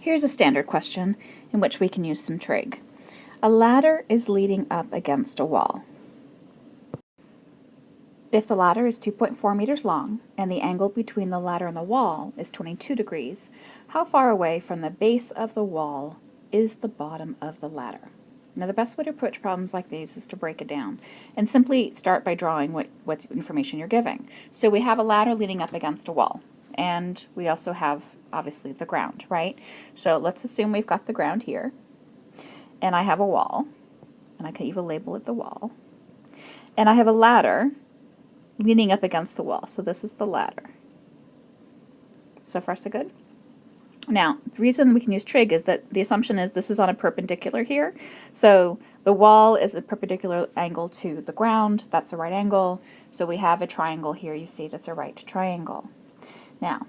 Here's a standard question in which we can use some trig. A ladder is leading up against a wall. If the ladder is 2.4 meters long and the angle between the ladder and the wall is 22 degrees, how far away from the base of the wall is the bottom of the ladder? Now, the best way to approach problems like these is to break it down and simply start by drawing what information you're giving. So we have a ladder leaning up against a wall, and we also have, obviously, the ground, right? So let's assume we've got the ground here, and I have a wall, and I can even label it the wall, and I have a ladder leaning up against the wall. So this is the ladder. So far, so good? Now, the reason we can use trig is that the assumption is this is on a perpendicular here. So the wall is a perpendicular angle to the ground. That's a right angle. So we have a triangle here, you see, that's a right triangle. Now,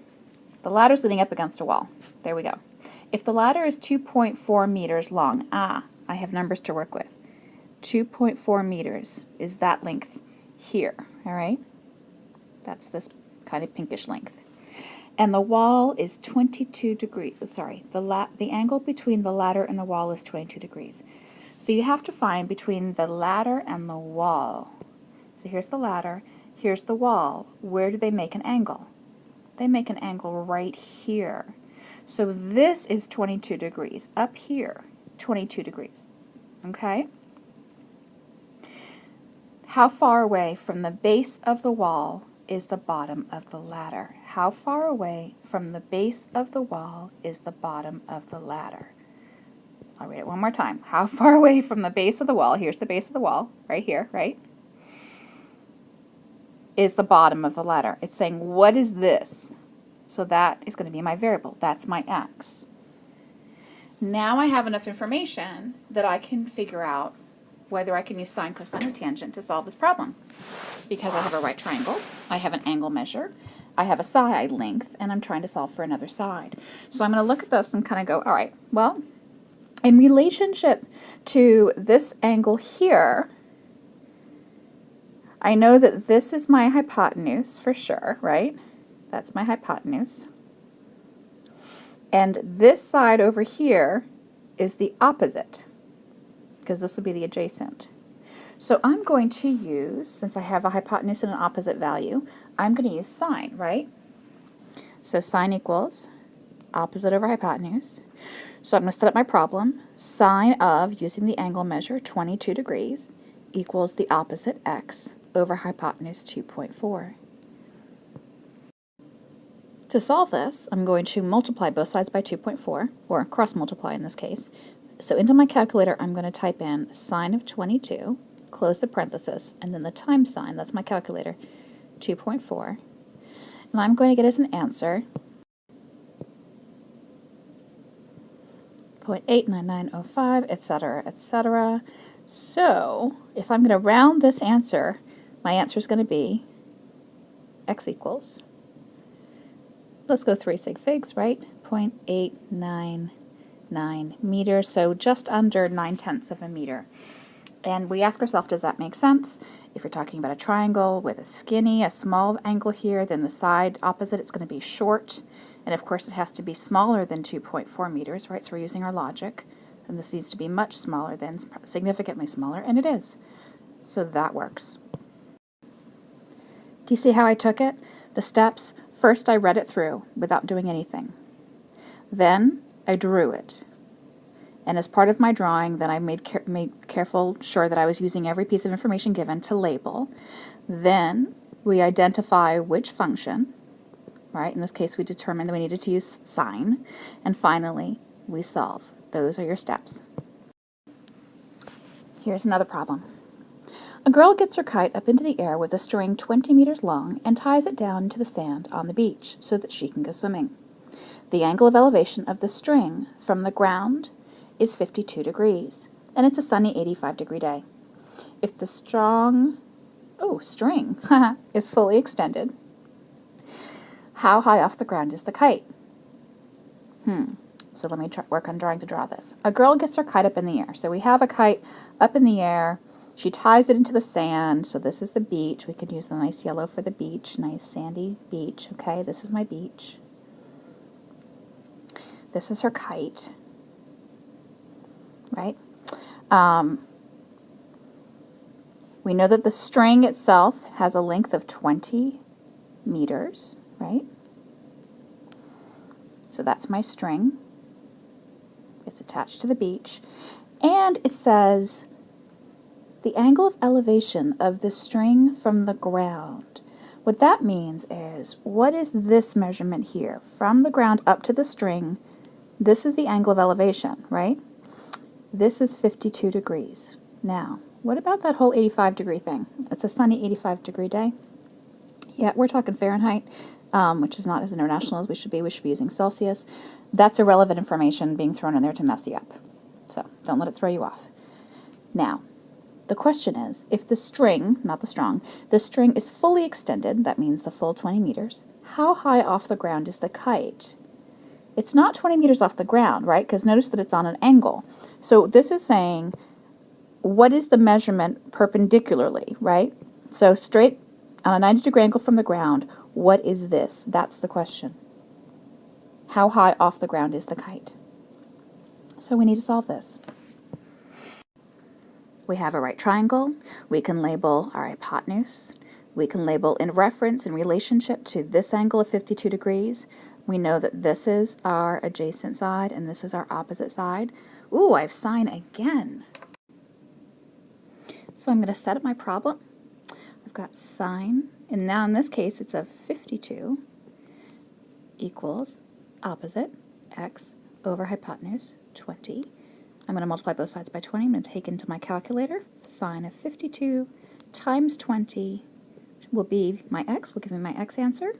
the ladder's leaning up against a wall. There we go. If the ladder is 2.4 meters long, I have numbers to work with. 2.4 meters is that length here, all right? That's this kind of pinkish length. And the wall is 22 degrees, sorry, the angle between the ladder and the wall is 22 degrees. So you have to find between the ladder and the wall. So here's the ladder, here's the wall. Where do they make an angle? They make an angle right here. So this is 22 degrees. Up here, 22 degrees, okay? How far away from the base of the wall is the bottom of the ladder? How far away from the base of the wall is the bottom of the ladder? I'll read it one more time. How far away from the base of the wall, here's the base of the wall, right here, right, is the bottom of the ladder? It's saying, what is this? So that is going to be my variable. That's my x. Now I have enough information that I can figure out whether I can use sine, cosine, or tangent to solve this problem. Because I have a right triangle, I have an angle measure, I have a side length, and I'm trying to solve for another side. So I'm going to look at this and kind of go, all right, well, in relationship to this angle here, I know that this is my hypotenuse for sure, right? That's my hypotenuse. And this side over here is the opposite, because this would be the adjacent. So I'm going to use, since I have a hypotenuse and an opposite value, I'm going to use sine, right? So sine equals opposite over hypotenuse. So I'm going to set up my problem. Sine of, using the angle measure, 22 degrees, equals the opposite x over hypotenuse 2.4. To solve this, I'm going to multiply both sides by 2.4, or cross multiply in this case. So into my calculator, I'm going to type in sine of 22, close the parenthesis, and then the times sign, that's my calculator, 2.4. And I'm going to get as an answer 0.89905, etc., etc. So if I'm going to round this answer, my answer is going to be x equals, let's go 3 sig figs, right? 0.899 meters, so just under 9/10 of a meter. And we ask ourselves, does that make sense? If you're talking about a triangle with a small angle here, then the side opposite, it's going to be short. And of course, it has to be smaller than 2.4 meters, right? So we're using our logic. And this needs to be much smaller than, significantly smaller, and it is. So that works. Do you see how I took it? The steps, first I read it through without doing anything. Then I drew it. And as part of my drawing, then I made careful sure that I was using every piece of information given to label. Then we identify which function, right? In this case, we determined that we needed to use sine. And finally, we solve. Those are your steps. Here's another problem. A girl gets her kite up into the air with a string 20 meters long and ties it down into the sand on the beach so that she can go swimming. The angle of elevation of the string from the ground is 52 degrees, and it's a sunny 85-degree day. If the string is fully extended, how high off the ground is the kite? So let me work on trying to draw this. A girl gets her kite up in the air. So we have a kite up in the air. She ties it into the sand. So this is the beach. We could use the nice yellow for the beach. Nice sandy beach. Okay, this is my beach. This is her kite, right? We know that the string itself has a length of 20 meters, right? So that's my string. It's attached to the beach. And it says the angle of elevation of the string from the ground. What that means is, what is this measurement here? From the ground up to the string, this is the angle of elevation, right? This is 52 degrees. Now, what about that whole 85-degree thing? It's a sunny 85-degree day. Yeah, we're talking Fahrenheit, which is not as international as we should be. We should be using Celsius. That's irrelevant information being thrown in there to mess you up. So don't let it throw you off. Now, the question is, if the string, not the strong, the string is fully extended, that means the full 20 meters, how high off the ground is the kite? It's not 20 meters off the ground, right? Because notice that it's on an angle. So this is saying, what is the measurement perpendicularly, right? So straight on a 90-degree angle from the ground, what is this? That's the question. How high off the ground is the kite? So we need to solve this. We have a right triangle. We can label our hypotenuse. We can label in reference, in relationship to this angle of 52 degrees. We know that this is our adjacent side and this is our opposite side. Ooh, I have sine again. So I'm going to set up my problem. I've got sine, and now in this case it's a 52 equals opposite x over hypotenuse 20. I'm going to multiply both sides by 20. I'm going to take into my calculator sine of 52 times 20 will be my x, will give me my x answer,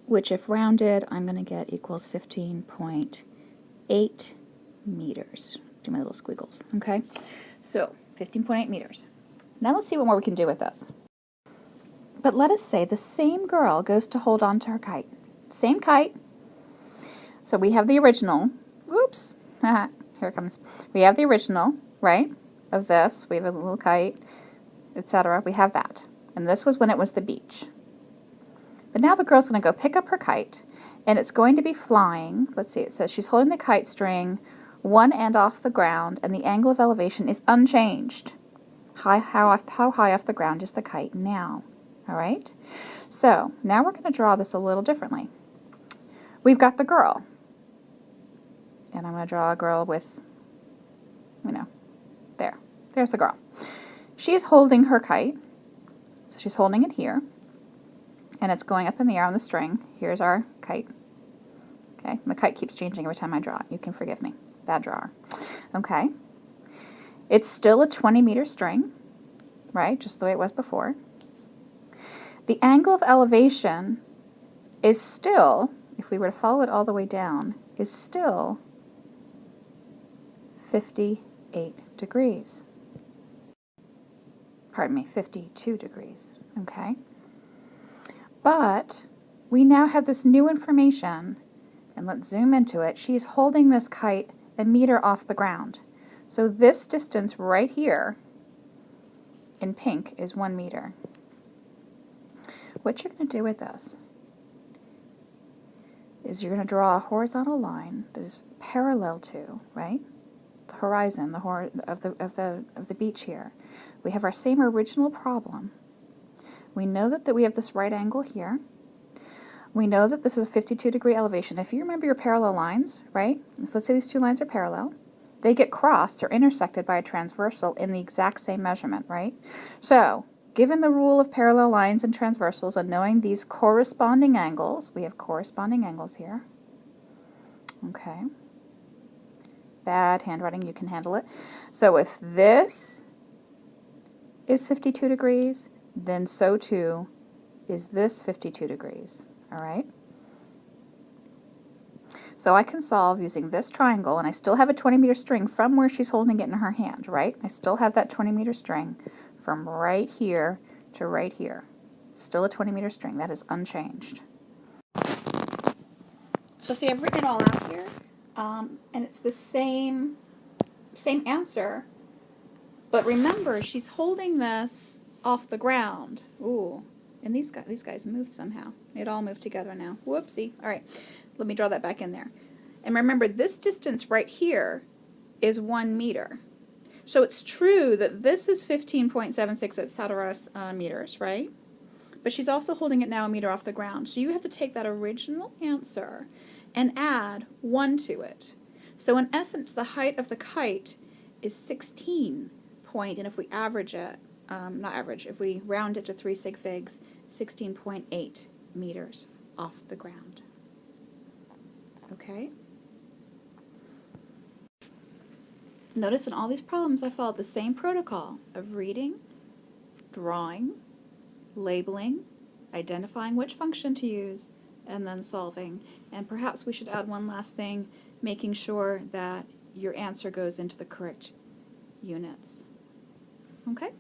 which if rounded I'm going to get equals 15.8 meters. Do my little squiggles, okay? So 15.8 meters. Now let's see what more we can do with this. But let us say the same girl goes to hold on to her kite. Same kite. So we have the original. Oops. Here it comes. We have the original, right, of this. We have a little kite, etc. We have that. And this was when it was the beach. But now the girl's going to go pick up her kite, and it's going to be flying. Let's see, it says she's holding the kite string one end off the ground, and the angle of elevation is unchanged. How high off the ground is the kite now? All right? So now we're going to draw this a little differently. We've got the girl. And I'm going to draw a girl with, there. There's the girl. She's holding her kite. So she's holding it here. And it's going up in the air on the string. Here's our kite. Okay, the kite keeps changing every time I draw it. You can forgive me. Bad drawer. Okay. It's still a 20-meter string, right? Just the way it was before. The angle of elevation is still, if we were to follow it all the way down, is still 58 degrees. Pardon me, 52 degrees, okay? But we now have this new information, and let's zoom into it. She's holding this kite a meter off the ground. So this distance right here in pink is 1 meter. What you're going to do with this is you're going to draw a horizontal line that is parallel to, right, the horizon, of the beach here. We have our same original problem. We know that we have this right angle here. We know that this is a 52-degree elevation. If you remember your parallel lines, right, let's say these two lines are parallel, they get crossed or intersected by a transversal in the exact same measurement, right? So, given the rule of parallel lines and transversals and knowing these corresponding angles, we have corresponding angles here. Okay. Bad handwriting, you can handle it. So if this is 52 degrees, then so too is this 52 degrees, all right? So I can solve using this triangle, and I still have a 20-meter string from where she's holding it in her hand, right? I still have that 20-meter string from right here to right here. Still a 20-meter string. That is unchanged. So see, I've written it all out here, and it's the same answer. But remember, she's holding this off the ground. Ooh, and these guys moved somehow. It all moved together now. Whoopsie. All right, let me draw that back in there. And remember, this distance right here is 1 meter. So it's true that this is 15.76 meters, right? But she's also holding it now a meter off the ground. So you have to take that original answer and add 1 to it. So in essence, the height of the kite is 16 point, and if we average it, not average, if we round it to 3 sig figs, 16.8 meters off the ground. Okay? Notice in all these problems I followed the same protocol of reading, drawing, labeling, identifying which function to use, and then solving. And perhaps we should add one last thing, making sure that your answer goes into the correct units. Okay?